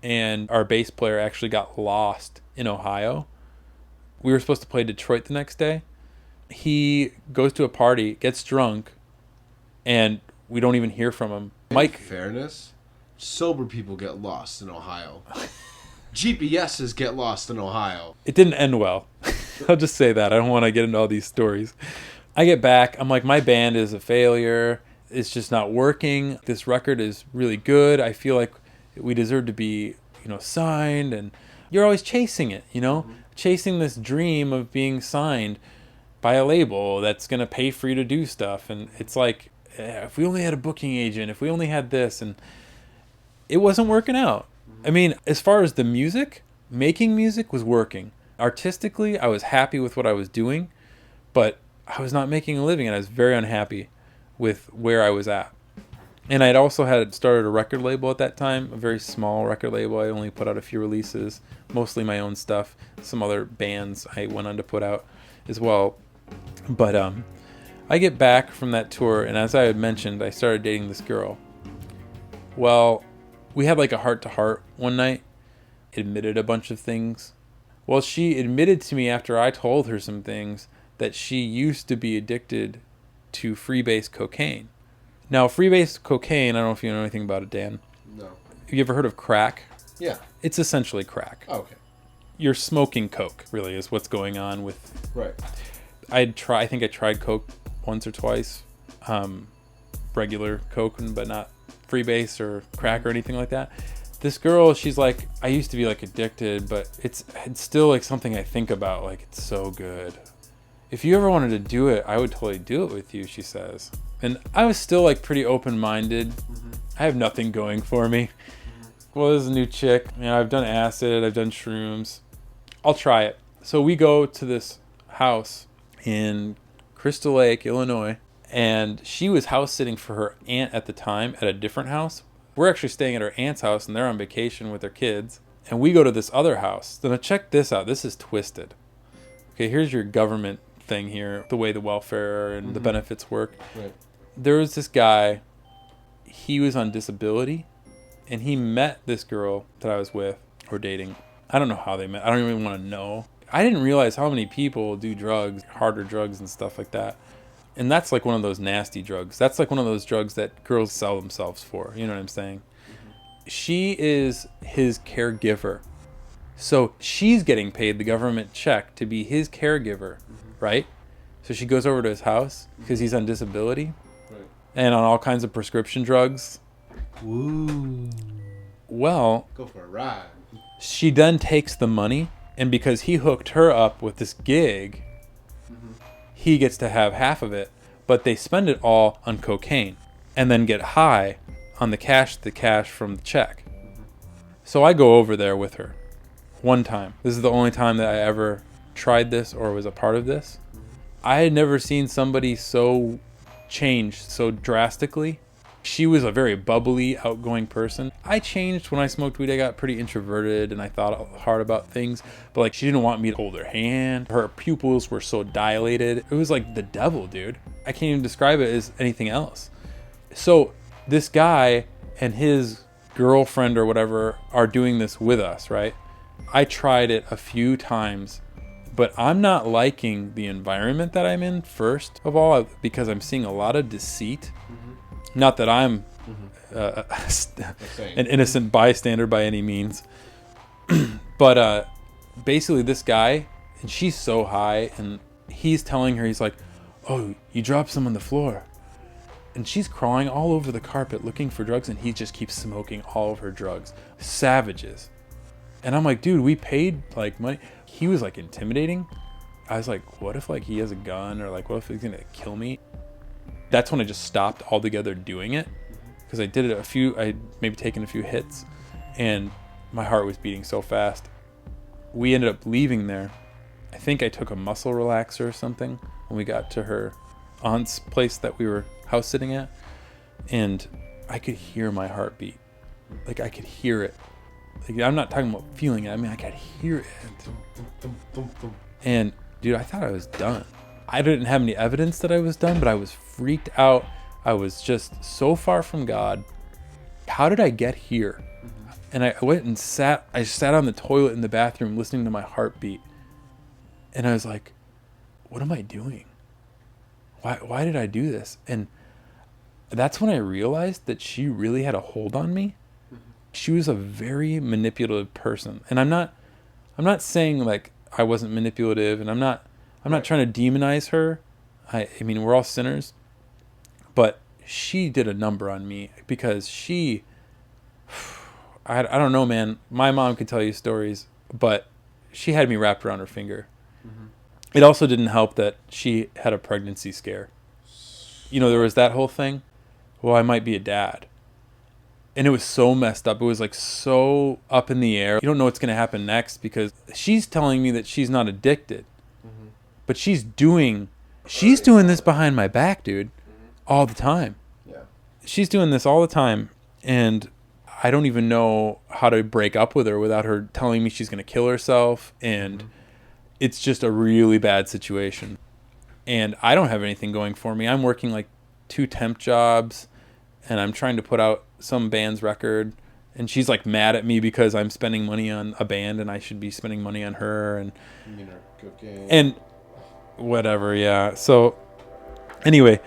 and our bass player actually got lost in Ohio. We were supposed to play Detroit the next day. He goes to a party, gets drunk, and we don't even hear from him. Mike. In fairness, sober people get lost in Ohio. GPSs get lost in Ohio. It didn't end well. I'll just say that. I don't want to get into all these stories. I get back. I'm like, my band is a failure. It's just not working. This record is really good. I feel like we deserve to be, signed. And you're always chasing it, chasing this dream of being signed by a label that's going to pay for you to do stuff. And it's like, if we only had a booking agent, if we only had this, and it wasn't working out. I mean, as far as the music, making music was working. Artistically, I was happy with what I was doing, but I was not making a living, and I was very unhappy with where I was at. And I'd also had started a record label at that time, a very small record label. I only put out a few releases, mostly my own stuff. Some other bands I went on to put out as well. But I get back from that tour, and as I had mentioned, I started dating this girl. Well, we had like a heart-to-heart one night, admitted a bunch of things. Well, she admitted to me after I told her some things that she used to be addicted to freebase cocaine. Now, freebase cocaine, I don't know if you know anything about it, Dan. No. Have you ever heard of crack? Yeah. It's essentially crack. Oh, okay. You're smoking coke, really, is what's going on with... Right. I think I tried coke once or twice. Regular coke, but not freebase or crack or anything like that. This girl, she's like, I used to be like addicted, but it's still like something I think about. Like, it's so good. If you ever wanted to do it, I would totally do it with you, she says. And I was still like pretty open-minded. I have nothing going for me. Well, this is a new chick. I've done acid, I've done shrooms. I'll try it. So we go to this house in Crystal Lake, Illinois, and she was house sitting for her aunt at the time at a different house. We're actually staying at her aunt's house, and they're on vacation with their kids. And we go to this other house. Then check this out. This is twisted. Okay, here's your government thing here, the way the welfare and the benefits work. Right. There was this guy. He was on disability, and he met this girl that I was with or dating. I don't know how they met. I don't even want to know. I didn't realize how many people do drugs, harder drugs and stuff like that. And that's like one of those nasty drugs. That's like one of those drugs that girls sell themselves for. You know what I'm saying? She is his caregiver. So she's getting paid the government check to be his caregiver, right? So she goes over to his house because he's on disability and on all kinds of prescription drugs. Woo. Well, Go for a ride. She then takes the money, and because he hooked her up with this gig, he gets to have half of it, but they spend it all on cocaine and then get high on the cash from the check. So I go over there with her one time. This is the only time that I ever tried this or was a part of this. I had never seen somebody so change so drastically. She was a very bubbly, outgoing person. I changed when I smoked weed. I got pretty introverted and I thought hard about things. But like, she didn't want me to hold her hand. Her pupils were so dilated. It was like the devil, dude. I can't even describe it as anything else. So this guy and his girlfriend or whatever are doing this with us, right? I tried it a few times, but I'm not liking the environment that I'm in, first of all, because I'm seeing a lot of deceit. Not that I'm an innocent bystander by any means. But basically this guy, and she's so high, and he's telling her, he's like, oh, you dropped some on the floor. And she's crawling all over the carpet looking for drugs, and he just keeps smoking all of her drugs. Savages. And I'm like, dude, we paid like money. He was like intimidating. I was like, what if like he has a gun, or like what if he's gonna kill me? That's when I just stopped altogether doing it, because I did it I'd maybe taken a few hits, and my heart was beating so fast. We ended up leaving there. I think I took a muscle relaxer or something when we got to her aunt's place that we were house sitting at, and I could hear my heartbeat. Like, I could hear it. Like, I'm not talking about feeling it. I mean, I could hear it. And dude, I thought I was done. I didn't have any evidence that I was done, but I was freaked out. I was just so far from God. How did I get here? And I went and sat on the toilet in the bathroom listening to my heartbeat. And I was like, what am I doing? Why did I do this? And that's when I realized that she really had a hold on me. She was a very manipulative person. And I'm not saying like I wasn't manipulative, and I'm not trying to demonize her. I mean, we're all sinners. But she did a number on me because I don't know, man. My mom could tell you stories, but she had me wrapped around her finger. Mm-hmm. It also didn't help that she had a pregnancy scare. You know, there was that whole thing. Well, I might be a dad. And it was so messed up. It was like so up in the air. You don't know what's going to happen next because she's telling me that she's not addicted. Mm-hmm. But she's doing this behind my back, dude, all the time. Yeah. She's doing this all the time. And I don't even know how to break up with her without her telling me she's going to kill herself. And it's just a really bad situation. And I don't have anything going for me. I'm working like 2 temp jobs, and I'm trying to put out some band's record. And she's like mad at me because I'm spending money on a band and I should be spending money on her. And cocaine. And whatever, yeah. So anyway,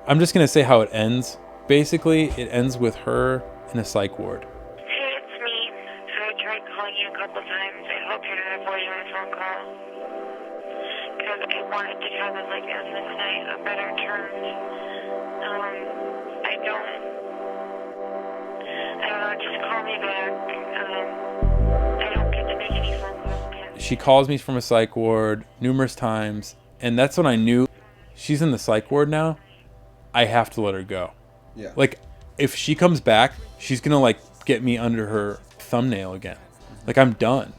I'm just going to say how it ends. Basically, it ends with her in a psych ward. Hey, it's me. So I tried calling you a couple times. I hope you're not avoiding my phone call. Because I wanted to kind of like end this night on better terms. I don't know, just call me back. I don't get to make any phone calls. She calls me from a psych ward numerous times, and that's when I knew she's in the psych ward now. I have to let her go. Yeah. Like, if she comes back, she's gonna like get me under her thumbnail again. Like, I'm done.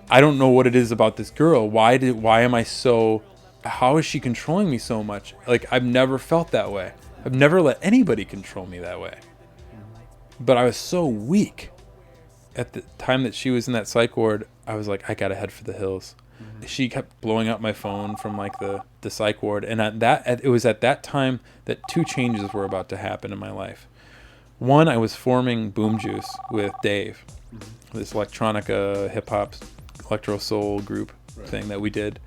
I don't know what it is about this girl. Why am I so? How is she controlling me so much? Like, I've never felt that way. I've never let anybody control me that way. But I was so weak at the time that she was in that psych ward. I was like, I gotta head for the hills. Mm-hmm. She kept blowing up my phone from like the psych ward, and it was at that time that 2 changes were about to happen in my life. One, I was forming Boom Juice with Dave, this electronica, hip hop, electro soul group thing that we did,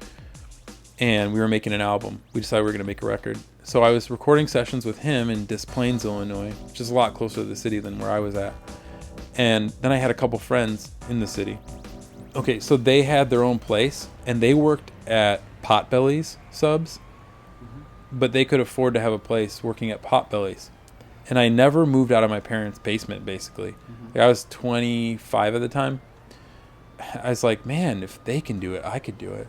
and we were making an album. We decided we were going to make a record. So I was recording sessions with him in Des Plaines, Illinois, which is a lot closer to the city than where I was at. And then I had a couple friends in the city. Okay, so they had their own place, and they worked at Potbelly's subs, but they could afford to have a place working at Potbelly's. And I never moved out of my parents' basement, basically. Like, I was 25 at the time. I was like, man, if they can do it, I could do it.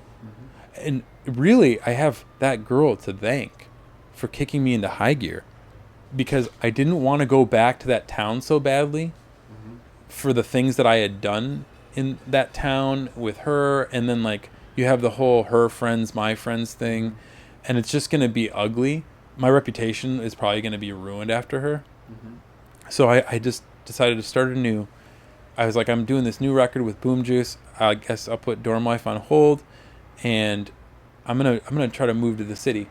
And really, I have that girl to thank for kicking me into high gear, because I didn't want to go back to that town so badly for the things that I had done in that town with her. And then like you have the whole her friends, my friends thing, and it's just going to be ugly. My reputation is probably going to be ruined after her. So I just decided to start anew. I was like, I'm doing this new record with Boom Juice. I guess I'll put dorm life on hold, and I'm gonna try to move to the city.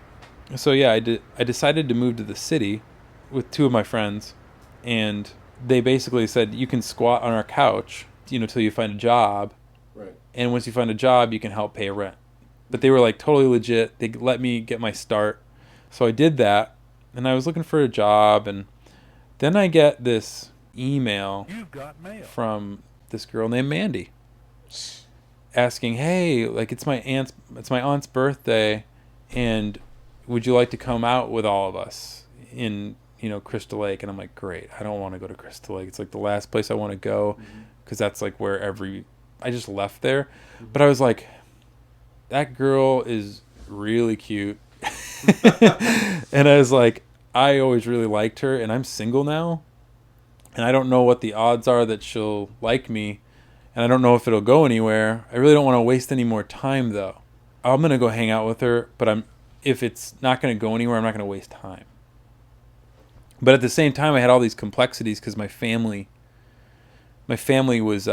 So yeah, I decided to move to the city with 2 of my friends, and they basically said, you can squat on our couch, till you find a job. Right. And once you find a job, you can help pay rent. But they were like totally legit. They let me get my start. So I did that, and I was looking for a job, and then I get this email from this girl named Mandy asking, hey, like it's my aunt's birthday, and would you like to come out with all of us in Crystal Lake? And I'm like, great. I don't want to go to Crystal Lake. It's like the last place I want to go, because that's like where I just left there. But I was like, that girl is really cute. And I was like, I always really liked her, and I'm single now, and I don't know what the odds are that she'll like me, and I don't know if it'll go anywhere. I really don't want to waste any more time, though. I'm going to go hang out with her, but if it's not going to go anywhere, I'm not going to waste time. But at the same time, I had all these complexities because my family was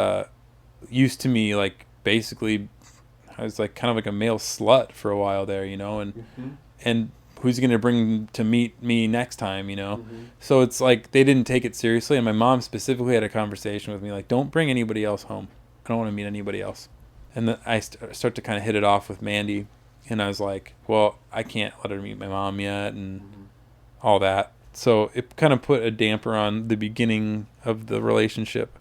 used to me, like, basically, I was like kind of like a male slut for a while there, and who's going to bring to meet me next time, you know? So it's like they didn't take it seriously. And my mom specifically had a conversation with me, like, don't bring anybody else home. I don't want to meet anybody else. And then I start to kind of hit it off with Mandy. And I was like, well, I can't let her meet my mom yet and all that. So it kind of put a damper on the beginning of the relationship.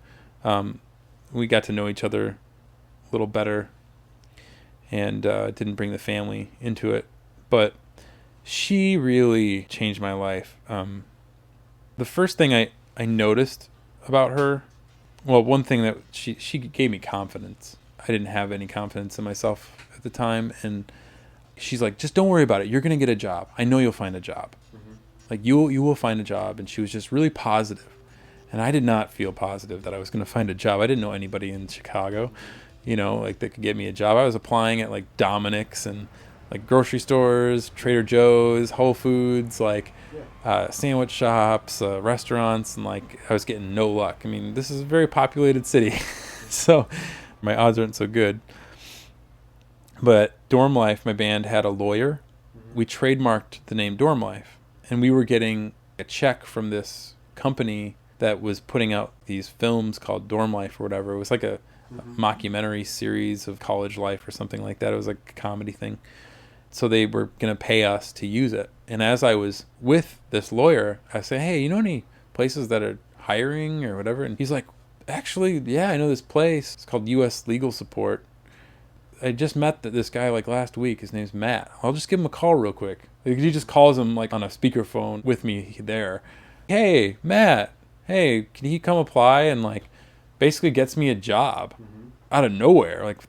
We got to know each other a little better and didn't bring the family into it. But she really changed my life. The first thing I noticed about her, well, one thing that she gave me confidence. I didn't have any confidence in myself at the time. And she's like, just don't worry about it. You're going to get a job. I know you'll find a job. Like, you will find a job. And she was just really positive. And I did not feel positive that I was going to find a job. I didn't know anybody in Chicago, you know, like that could get me a job. I was applying at like Dominic's and like grocery stores, Trader Joe's, Whole Foods, like sandwich shops, restaurants. And like I was getting no luck. I mean, this is a very populated city. So my odds aren't so good. But Dorm Life, my band had a lawyer. We trademarked the name Dorm Life. And we were getting a check from this company that was putting out these films called Dorm Life or whatever. It was like a mockumentary series of college life or something like that. It was like a comedy thing. So they were going to pay us to use it. And as I was with this lawyer, I said, hey, you know any places that are hiring or whatever? And he's like, actually, yeah, I know this place. It's called U.S. Legal Support. I just met this guy like last week. His name's Matt. I'll just give him a call real quick. Like, he just calls him like on a speakerphone with me there. Hey, Matt. Hey, can he come apply? And like basically gets me a job out of nowhere. Like,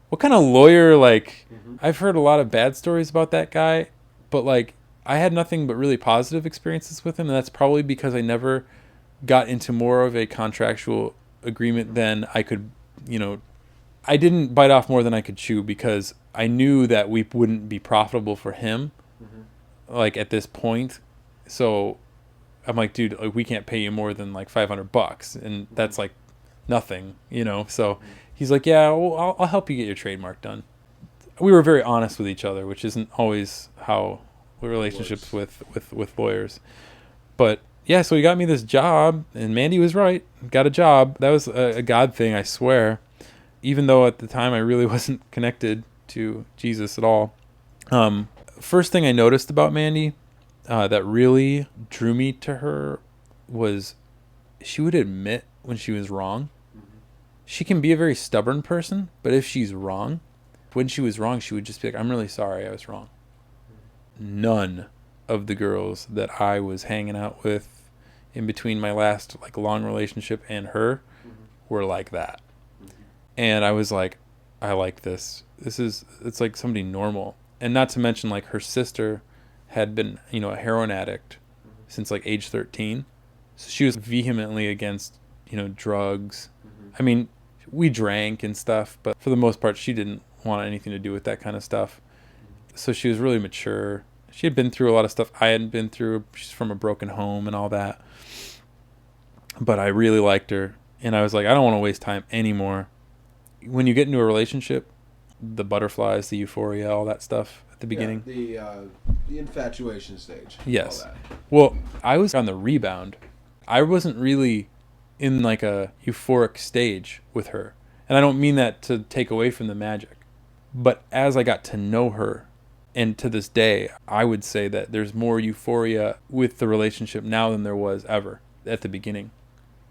what kind of lawyer? Like, I've heard a lot of bad stories about that guy, but like I had nothing but really positive experiences with him. And that's probably because I never got into more of a contractual agreement than I could, you know, I didn't bite off more than I could chew because I knew that we wouldn't be profitable for him, like at this point. So I'm like, dude, like, we can't pay you more than like $500, and that's like nothing, you know. So he's like, yeah, well, I'll help you get your trademark done. We were very honest with each other, which isn't always how relationships with lawyers. But yeah, so he got me this job, and Mandy was right. Got a job. That was a God thing, I swear. Even though at the time I really wasn't connected to Jesus at all. First thing I noticed about Mandy that really drew me to her was she would admit when she was wrong. She can be a very stubborn person, but if she's wrong, when she was wrong, she would just be like, I'm really sorry I was wrong. None of the girls that I was hanging out with in between my last like long relationship and her were like that. And I was like, I like this. It's like somebody normal. And not to mention, like, her sister had been, you know, a heroin addict since like age 13. So she was vehemently against, you know, drugs. I mean, we drank and stuff, but for the most part, she didn't want anything to do with that kind of stuff. So she was really mature. She had been through a lot of stuff I hadn't been through. She's from a broken home and all that. But I really liked her. And I was like, I don't want to waste time anymore. When you get into a relationship, the butterflies, the euphoria, all that stuff at the beginning. Yeah, the infatuation stage. Yes. All that. Well, I was on the rebound. I wasn't really in like a euphoric stage with her. And I don't mean that to take away from the magic. But as I got to know her, and to this day, I would say that there's more euphoria with the relationship now than there was ever at the beginning.